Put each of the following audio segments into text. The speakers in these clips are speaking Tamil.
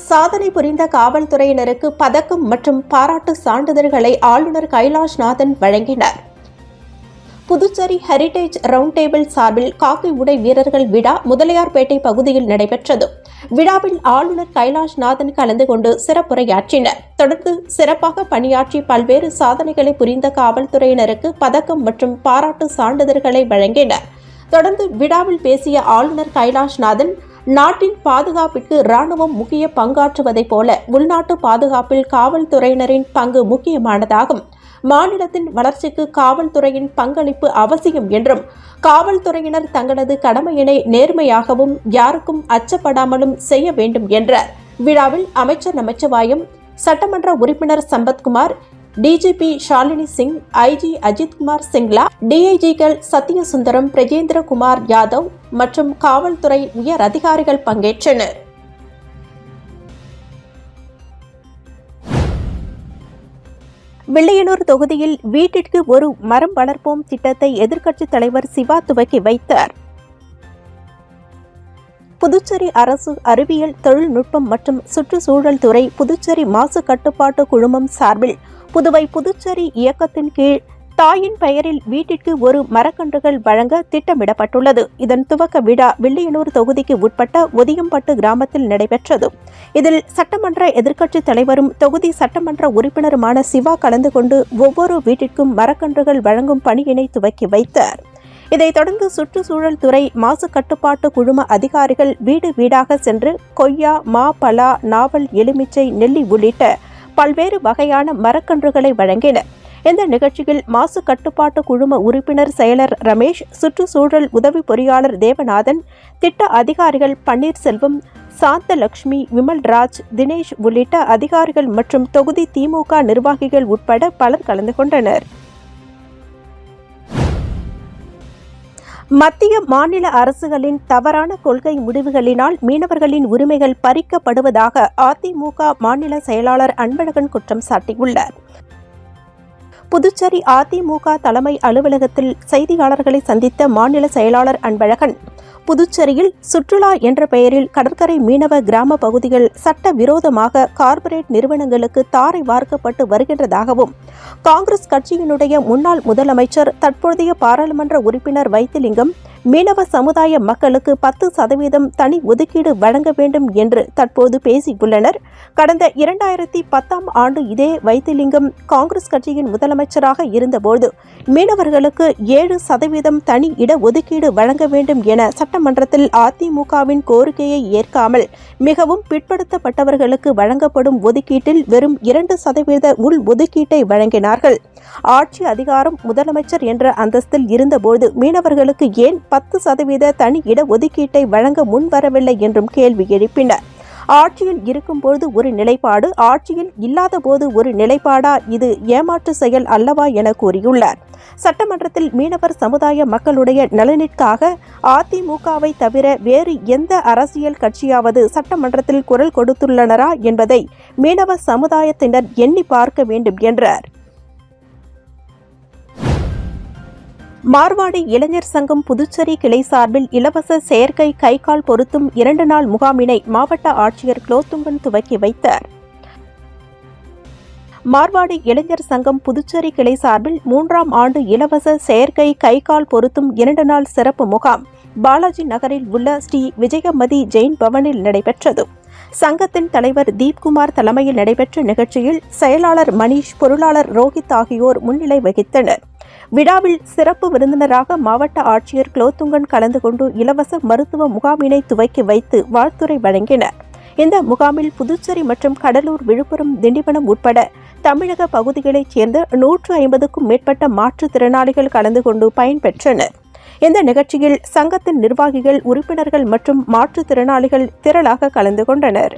சாதனை புரிந்த காவல்துறையினருக்கு பதக்கம் மற்றும் பாராட்டு சான்றிதழ்களை ஆளுநர் கைலாஷ்நாதன் வழங்கினார். புதுச்சேரி ஹெரிடேஜ் ரவுண்ட் டேபிள் சார்பில் காக்கி உடை வீரர்கள் விழா முதலியார்பேட்டை பகுதியில் நடைபெற்றது. விழாவில் ஆளுநர் கைலாஷ்நாதன் கலந்து கொண்டு சிறப்புரையாற்றினார். தொடர்ந்து சிறப்பாக பணியாற்றி பல்வேறு சாதனைகளை புரிந்த காவல்துறையினருக்கு பதக்கம் மற்றும் பாராட்டு சான்றிதழ்களை வழங்கினார். தொடர்ந்து விழாவில் பேசிய ஆளுநர் கைலாஷ்நாதன், நாட்டின் பாதுகாப்பிற்கு ராணுவம் முக்கிய பங்காற்றுவதைப் போல உள்நாட்டு பாதுகாப்பில் காவல்துறையினரின் பங்கு முக்கியமானதாகும். மாநிலத்தின் வளர்ச்சிக்கு காவல்துறையின் பங்களிப்பு அவசியம் என்றும், காவல்துறையினர் தங்களது கடமையினை நேர்மையாகவும் யாருக்கும் அச்சப்படாமலும் செய்ய வேண்டும் என்றார். விழாவில் அமைச்சர் நமச்சிவாயம், சட்டமன்ற உறுப்பினர் சம்பத்குமார், டிஜிபி ஷாலினி சிங், ஐஜி அஜித்குமார் சிங்லா, டிஐஜிகள் சத்யசுந்தரம், பிரஜேந்திரகுமார் யாதவ் மற்றும் காவல்துறை உயர் அதிகாரிகள் பங்கேற்றனர். வில்லியனூர் தொகுதியில் வீட்டிற்கு ஒரு மரம் வளர்ப்போம் திட்டத்தை எதிர்க்கட்சித் தலைவர் சிவா துவக்கி வைத்தார். புதுச்சேரி அரசு அறிவியல் தொழில்நுட்பம் மற்றும் சுற்றுச்சூழல் துறை புதுச்சேரி மாசு கட்டுப்பாட்டு குழுமம் சார்பில் புதுவை புதுச்சேரி இயக்கத்தின் கீழ் தாயின் பெயரில் வீட்டிற்கு ஒரு மரக்கன்றுகள் வழங்க திட்டமிடப்பட்டுள்ளது. இதன் துவக்க விழா வில்லியனூர் தொகுதிக்கு உட்பட்ட ஒதியம்பட்டு கிராமத்தில் நடைபெற்றது. இதில் சட்டமன்ற எதிர்க்கட்சித் தலைவரும் தொகுதி சட்டமன்ற உறுப்பினருமான சிவா கலந்து கொண்டு ஒவ்வொரு வீட்டிற்கும் மரக்கன்றுகள் வழங்கும் பணியினை துவக்கி வைத்தார். இதைத் தொடர்ந்து சுற்றுச்சூழல் துறை மாசு கட்டுப்பாட்டு குழும அதிகாரிகள் வீடு வீடாக சென்று கொய்யா, மா, பலா, நாவல், எலுமிச்சை, நெல்லி உள்ளிட்ட பல்வேறு வகையான மரக்கன்றுகளை வழங்கினர். இந்த நிகழ்ச்சியில் மாசு கட்டுப்பாட்டு குழும உறுப்பினர் செயலர் ரமேஷ், சுற்றுச்சூழல் உதவி பொறியாளர் தேவநாதன், திட்ட அதிகாரிகள் பன்னீர்செல்வம், சாந்தலட்சுமி, விமல்ராஜ், தினேஷ் உள்ளிட்ட அதிகாரிகள் மற்றும் தொகுதி திமுக நிர்வாகிகள் உட்பட பலர் கலந்து கொண்டனர். மத்திய மாநில அரசுகளின் தவறான கொள்கை முடிவுகளினால் மீனவர்களின் உரிமைகள் பறிக்கப்படுவதாக அதிமுக மாநில செயலாளர் அன்பழகன் குற்றம் சாட்டியுள்ளார். புதுச்சேரி அதிமுக தலைமை அலுவலகத்தில் செய்தியாளர்களை சந்தித்த மாநில செயலாளர் அன்பழகன், புதுச்சேரியில் சுற்றுலா என்ற பெயரில் கடற்கரை மீனவ கிராம பகுதிகள் சட்டவிரோதமாக கார்ப்பரேட் நிறுவனங்களுக்கு தாரை வார்க்கப்பட்டு வருகின்றதாகவும், காங்கிரஸ் கட்சியினுடைய முன்னாள் முதலமைச்சர் தற்போதைய பாராளுமன்ற உறுப்பினர் வைத்திலிங்கம் மீனவ சமுதாய மக்களுக்கு 10% தனி ஒதுக்கீடு வழங்க வேண்டும் என்று தற்போது பேசியுள்ளனர். கடந்த 2010ஆம் ஆண்டு இதே வைத்திலிங்கம் காங்கிரஸ் கட்சியின் முதலமைச்சராக இருந்தபோது மீனவர்களுக்கு 7% தனி இட ஒதுக்கீடு வழங்க வேண்டும் என சட்டமன்றத்தில் அதிமுகவின் கோரிக்கையை ஏற்காமல் மிகவும் பிற்படுத்தப்பட்டவர்களுக்கு வழங்கப்படும் ஒதுக்கீட்டில் வெறும் 2% உள் ஒதுக்கீட்டை வழங்கினார்கள். ஆட்சி அதிகாரம் முதலமைச்சர் என்ற அந்தஸ்தில் இருந்தபோது மீனவர்களுக்கு ஏன் 10% தனி இட ஒதுக்கீட்டை வழங்க முன்வரவில்லை என்றும் கேள்வி எழுப்பினர். ஆட்சியில் இருக்கும்போது ஒரு நிலைப்பாடு, ஆட்சியில் இல்லாத போது ஒரு நிலைப்பாடா? இது ஏமாற்று செயல் அல்லவா என கூறியுள்ளார். சட்டமன்றத்தில் மீனவர் சமுதாய மக்களுடைய நலனிற்காக அதிமுகவை தவிர வேறு எந்த அரசியல் கட்சியாவது சட்டமன்றத்தில் குரல் கொடுத்துள்ளனரா என்பதை மீனவ சமுதாயத்தினர் எண்ணி பார்க்க வேண்டும் என்றார். மார்வாடி இளைஞர் சங்கம் புதுச்சேரி கிளை சார்பில் இலவச செயற்கை கைகால் பொருத்தும் 2 நாள் முகாமினை மாவட்ட ஆட்சியர் குலோத்துங்கன் துவக்கி வைத்தார். மார்வாடி இளைஞர் சங்கம் புதுச்சேரி கிளை சார்பில் 3ஆம் ஆண்டு இலவச செயற்கை கைகால் பொருத்தும் 2 நாள் சிறப்பு முகாம் பாலாஜி நகரில் உள்ள ஸ்ரீ விஜயமதி ஜெயின் பவனில் நடைபெற்றது. சங்கத்தின் தலைவர் தீப்குமார் தலைமையில் நடைபெற்ற நிகழ்ச்சியில் செயலாளர் மணீஷ், பொருளாளர் ரோஹித் ஆகியோர் முன்னிலை வகித்தனர். விழாவில் சிறப்பு விருந்தினராக மாவட்ட ஆட்சியர் குலோத்துங்கன் கலந்து கொண்டு இலவச மருத்துவ முகாமினை துவக்கி வைத்து வாழ்த்துரை வழங்கினர். இந்த முகாமில் புதுச்சேரி மற்றும் கடலூர், விழுப்புரம், திண்டிவனம் உட்பட தமிழக பகுதிகளைச் சேர்ந்த 150க்கும் மேற்பட்ட மாற்றுத்திறனாளிகள் கலந்து கொண்டு பயன்பெற்றனர். இந்த நிகழ்ச்சியில் சங்கத்தின் நிர்வாகிகள், உறுப்பினர்கள் மற்றும் மாற்றுத்திறனாளிகள் திரளாக கலந்து கொண்டனர்.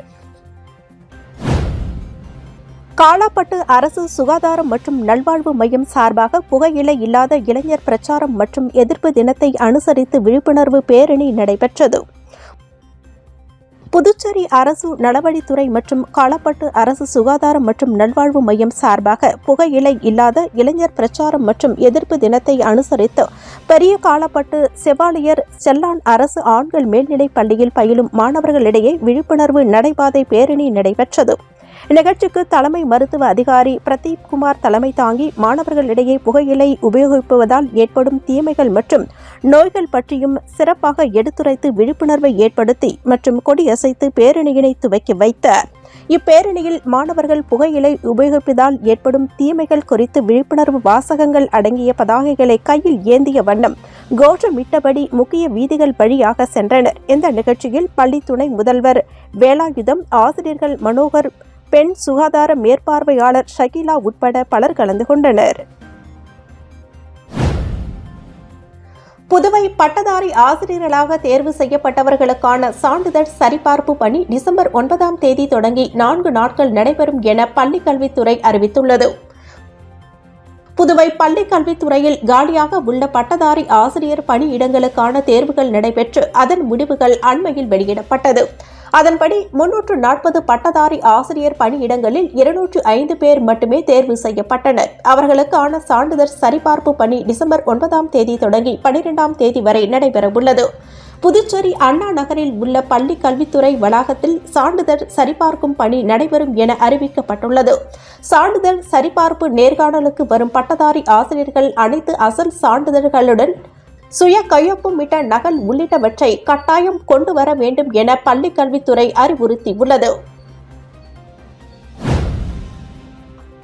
காலாப்பட்டு அரசு சுகாதாரம் மற்றும் நல்வாழ்வு மையம் சார்பாக புகையிலை இல்லாத இளைஞர் பிரச்சாரம் மற்றும் எதிர்ப்பு தினத்தை அனுசரித்து விழிப்புணர்வு பேரணி நடைபெற்றது. புதுச்சேரி அரசு நலவழித்துறை மற்றும் காலப்பட்டு அரசு சுகாதாரம் மற்றும் நல்வாழ்வு மையம் சார்பாக புகையிலை இல்லாத இளைஞர் பிரச்சாரம் மற்றும் எதிர்ப்பு தினத்தை அனுசரித்து பெரிய காலப்பட்டு செவாலியர் செல்லான் அரசு ஆண்கள் மேல்நிலைப் பள்ளியில் பயிலும் மாணவர்களிடையே விழிப்புணர்வு நடைபாதை பேரணி நடைபெற்றது. இந்நிகழ்ச்சிக்கு தலைமை மருத்துவ அதிகாரி பிரதீப் குமார் தலைமை தாங்கி மாணவர்களிடையே புகையிலை உபயோகிப்பதால் ஏற்படும் தீமைகள் மற்றும் நோய்கள் பற்றியும் சிறப்பாக எடுத்துரைத்து விழிப்புணர்வை ஏற்படுத்தி மற்றும் கொடியசைத்து பேரணியினை துவக்கி வைத்தார். இப்பேரணியில் மாணவர்கள் புகையிலை உபயோகிப்பதால் ஏற்படும் தீமைகள் குறித்து விழிப்புணர்வு வாசகங்கள் அடங்கிய பதாகைகளை கையில் ஏந்திய வண்ணம் கோஷமிட்டபடி முக்கிய வீதிகள் வழியாக சென்றனர். இந்த நிகழ்ச்சியில் பள்ளி துணை முதல்வர் வேலாயுதம், ஆசிரியர்கள் மனோகர், பெண் சுகாதார மேற்பார்வையாளர் ஷகிலா உட்பட பலர் கலந்து கொண்டனர். புதுவை பட்டதாரி ஆசிரியர்களாக தேர்வு செய்யப்பட்டவர்களுக்கான சான்றிதழ் சரிபார்ப்பு பணி டிசம்பர் 9ஆம் தேதி தொடங்கி 4 நாட்கள் நடைபெறும் என பள்ளிக்கல்வித்துறை அறிவித்துள்ளது. புதுவை பள்ளிக்கல்வித்துறையில் காலியாக உள்ள பட்டதாரி ஆசிரியர் பணியிடங்களுக்கான தேர்வுகள் நடைபெற்று அதன் முடிவுகள் அண்மையில் வெளியிடப்பட்டது. அதன்படி 340 பட்டதாரி ஆசிரியர் பணியிடங்களில் 205 பேர் மட்டுமே தேர்வு செய்யப்பட்டனர். அவர்களுக்கான சான்றிதழ் சரிபார்ப்பு பணி டிசம்பர் 9ஆம் தேதி தொடங்கி 12ஆம் தேதி வரை நடைபெறவுள்ளது. புதுச்சேரி அண்ணா நகரில் உள்ள பள்ளி கல்வித்துறை வளாகத்தில் சான்றிதழ் சரிபார்க்கும் பணி நடைபெறும் என அறிவிக்கப்பட்டுள்ளது. சான்றிதழ் சரிபார்ப்பு நேர்காணலுக்கு வரும் பட்டதாரி ஆசிரியர்கள் அனைத்து அசல் சான்றிதழ்களுடன் சுய கையொப்பமிட்ட நகல் உள்ளிட்டவற்றை கட்டாயம் கொண்டு வர வேண்டும் என பள்ளிக் கல்வித்துறை அறிவுறுத்தியுள்ளது.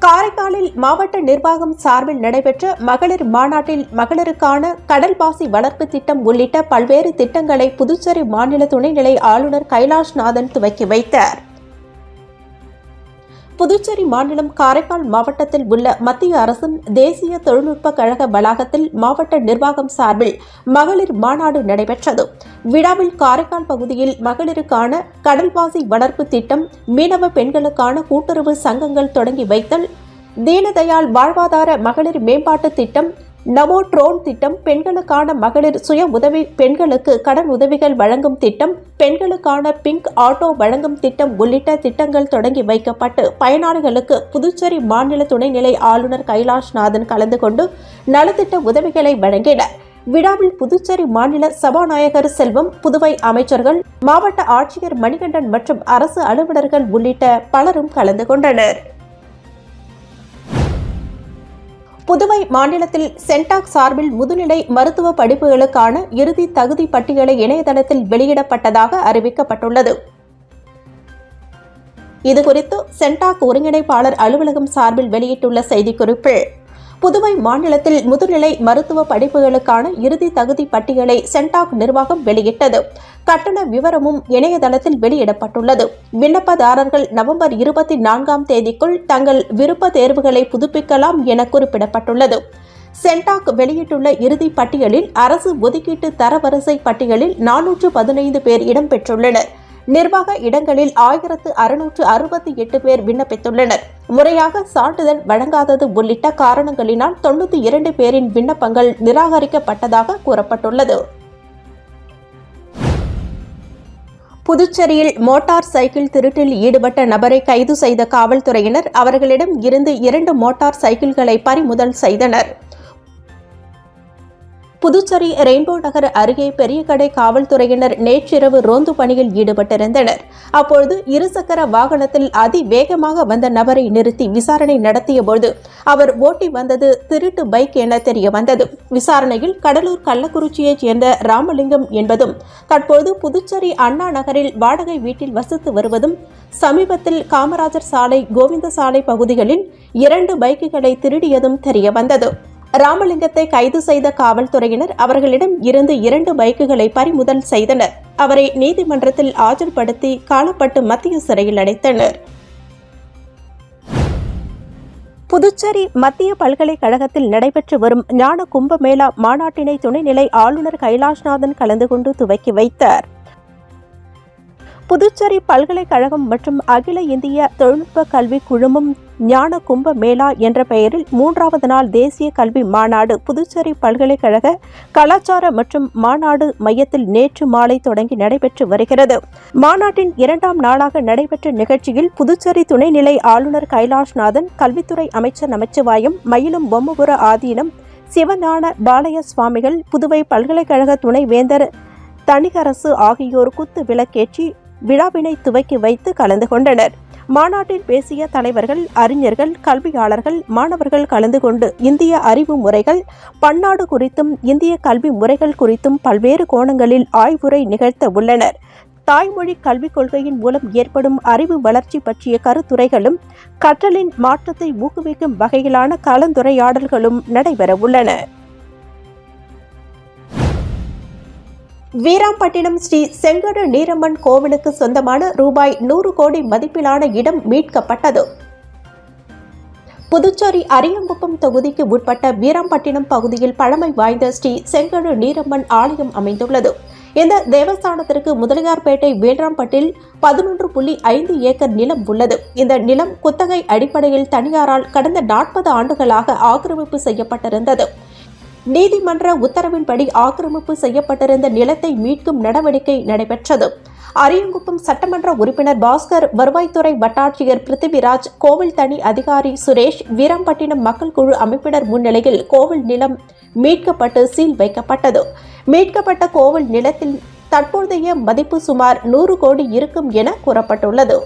காரைக்காலில் மாவட்ட நிர்வாகம் சார்பில் நடைபெற்ற மகளிர் மாநாட்டில் மகளிருக்கான கடல்பாசி வளர்ப்பு திட்டம் உள்ளிட்ட பல்வேறு திட்டங்களை புதுச்சேரி மாநில துணைநிலை ஆளுநர் கைலாஷ்நாதன் துவக்கி வைத்தார். புதுச்சேரி மாநிலம் காரைக்கால் மாவட்டத்தில் உள்ள மத்திய அரசின் தேசிய தொழில்நுட்ப கழக வளாகத்தில் மாவட்ட நிர்வாகம் சார்பில் மகளிர் மாநாடு நடைபெற்றது. விழாவில் காரைக்கால் பகுதியில் மகளிருக்கான கடல்பாசி வளர்ப்பு திட்டம், மீனவ பெண்களுக்கான கூட்டுறவு சங்கங்கள் தொடங்கி வைத்தல், தீனதயாள் வாழ்வாதார மகளிர் மேம்பாட்டு திட்டம், நமோ ட்ரோன் திட்டம், பெண்களுக்கான மகளிர் சுய உதவி பெண்களுக்கு கடன் உதவிகள் வழங்கும் திட்டம், பெண்களுக்கான பிங்க் ஆட்டோ வழங்கும் திட்டம் உள்ளிட்ட திட்டங்கள் தொடங்கி வைக்கப்பட்டு பயனாளிகளுக்கு புதுச்சேரி மாநில துணைநிலை ஆளுநர் கைலாஷ்நாதன் கலந்து கொண்டு நலத்திட்ட உதவிகளை வழங்கினார். விழாவில் புதுச்சேரி மாநில சபாநாயகர் செல்வம், புதுவை அமைச்சர்கள், மாவட்ட ஆட்சியர் மணிகண்டன் மற்றும் அரசு அலுவலர்கள் உள்ளிட்ட பலரும் கலந்து கொண்டனர். புதுவை மாநிலத்தில் சென்டாக் சார்பில் முதுநிலை மருத்துவ படிப்புகளுக்கான இறுதி தகுதி பட்டியலை இணையதளத்தில் வெளியிடப்பட்டதாக அறிவிக்கப்பட்டுள்ளது. இதுகுறித்து சென்டாக் ஒருங்கிணைப்பாளர் அலுவலகம் சார்பில் வெளியிட்டுள்ள செய்திக்குறிப்பில், புதுவை மாநிலத்தில் முதுநிலை மருத்துவ படிப்புகளுக்கான இறுதி தகுதி பட்டியலை சென்டாக் நிர்வாகம் வெளியிட்டது. கட்டண விவரமும் இணையதளத்தில் வெளியிடப்பட்டுள்ளது. விண்ணப்பதாரர்கள் நவம்பர் 24ஆம் தேதிக்குள் தங்கள் விருப்ப தேர்வுகளை புதுப்பிக்கலாம் என குறிப்பிடப்பட்டுள்ளது. சென்டாக் வெளியிட்டுள்ள இறுதி பட்டியலில் அரசு ஒதுக்கீட்டு தரவரிசை பட்டியலில் 415 பேர் இடம்பெற்றுள்ளனர். நிர்வாக இடங்களில் 1668 பேர் விண்ணப்பித்துள்ளனர். முறையாக சான்றிதழ் வழங்காதது உள்ளிட்ட காரணங்களினால் 92 பேரின் விண்ணப்பங்கள் நிராகரிக்கப்பட்டதாக கூறப்பட்டுள்ளது. புதுச்சேரியில் மோட்டார் சைக்கிள் திருட்டில் ஈடுபட்ட நபரை கைது செய்த காவல்துறையினர் அவர்களிடம் இருந்து 2 மோட்டார் சைக்கிள்களை பறிமுதல் செய்தனர். புதுச்சேரி ரெயின்போ நகர் அருகே பெரியகடை காவல்துறையினர் நேற்றிரவு ரோந்து பணியில் ஈடுபட்டிருந்தனர். அப்பொழுது இருசக்கர வாகனத்தில் அதிவேகமாக வந்த நபரை நிறுத்தி விசாரணை நடத்தியபோது அவர் ஓட்டி வந்தது திருட்டு பைக் என தெரியவந்தது. விசாரணையில் கடலூர் கள்ளக்குறிச்சியைச் சேர்ந்த ராமலிங்கம் என்பதும், தற்போது புதுச்சேரி அண்ணா நகரில் வாடகை வீட்டில் வசித்து வருவதும், சமீபத்தில் காமராஜர் சாலை, கோவிந்த சாலை பகுதிகளில் 2 பைக்குகளை திருடியதும் தெரியவந்தது. ராமலிங்கத்தை கைது செய்த காவல்துறையினர் அவர்களிடம் இருந்து 2 பைக்குகளை பறிமுதல் செய்தனர். அவரை நீதிமன்றத்தில் ஆஜர்படுத்தி காலப்பட்டு மத்திய சிறையில் அடைத்தனர். புதுச்சேரி மத்திய பல்கலைக்கழகத்தில் நடைபெற்று வரும் ஞான கும்பமேளா மாநாட்டினை துணைநிலை ஆளுநர் கைலாஷ்நாதன் கலந்து கொண்டு துவக்கி வைத்தார். புதுச்சேரி பல்கலைக்கழகம் மற்றும் அகில இந்திய தொழில்நுட்ப கல்வி குழுமம் ஞான கும்ப மேளா என்ற பெயரில் 3வது நாள் தேசிய கல்வி மாநாடு புதுச்சேரி பல்கலைக்கழக கலாச்சார மற்றும் மாநாடு மையத்தில் நேற்று மாலை தொடங்கி நடைபெற்று வருகிறது. மாநாட்டின் 2ஆம் நாளாக நடைபெற்ற நிகழ்ச்சியில் புதுச்சேரி துணைநிலை ஆளுநர் கைலாஷ்நாதன், கல்வித்துறை அமைச்சர் நமச்சிவாயம், மயிலும் பொம்மபுர ஆதீனம் சிவஞான பாலய சுவாமிகள், புதுவை பல்கலைக்கழக துணைவேந்தர் தணிகரசு ஆகியோர் குத்து விளக்கேற்றி விழாவினை துவக்கி வைத்து கலந்து கொண்டனர். மாநாட்டில் பேசிய தலைவர்கள், அறிஞர்கள், கல்வியாளர்கள், மாணவர்கள் கலந்து கொண்டு இந்திய அறிவு முறைகள், பன்னாடு குறித்தும் இந்திய கல்வி முறைகள் குறித்தும் பல்வேறு கோணங்களில் ஆய்வுரை நிகழ்த்த உள்ளனர். தாய்மொழி கல்விக் கொள்கையின் மூலம் ஏற்படும் அறிவு வளர்ச்சி பற்றிய கருத்துரைகளும், கற்றலின் மாற்றத்தை ஊக்குவிக்கும் வகையிலான கலந்துரையாடல்களும் நடைபெறவுள்ளன. வீராம்பட்டினம் ஸ்ரீ செங்கடு நீரம்மன் கோவிலுக்கு சொந்தமான ரூபாய் 100 கோடி மதிப்பிலான இடம் மீட்கப்பட்டது. புதுச்சேரி அரியங்குப்பம் தொகுதிக்கு உட்பட்ட வீராம்பட்டினம் பகுதியில் பழமை வாய்ந்த ஸ்ரீ செங்கடு நீரம்மன் ஆலயம் அமைந்துள்ளது. இந்த தேவஸ்தானத்திற்கு முதலியார்பேட்டை வேல்ராம்பட்டில் 11.5 ஏக்கர் நிலம் உள்ளது. இந்த நிலம் குத்தகை அடிப்படையில் தனியாரால் கடந்த 40 ஆண்டுகளாக ஆக்கிரமிப்பு செய்யப்பட்டிருந்தது. நீதிமன்ற உத்தரவின்படி ஆக்கிரமிப்பு செய்யப்பட்டிருந்த நிலத்தை மீட்கும் நடவடிக்கை நடைபெற்றது. அரியங்குப்பம் சட்டமன்ற உறுப்பினர் பாஸ்கர், வருவாய்த்துறை வட்டாட்சியர் பிருத்திவிராஜ், கோவில் தனி அதிகாரி சுரேஷ், வீராம்பட்டினம் மக்கள் குழு அமைப்பினர் முன்னிலையில் கோவில் நிலம் மீட்கப்பட்டு சீல் வைக்கப்பட்டது. மீட்கப்பட்ட கோவில் நிலத்தில் தற்போதைய மதிப்பு சுமார் 100 கோடி இருக்கும் என கூறப்பட்டுள்ளது.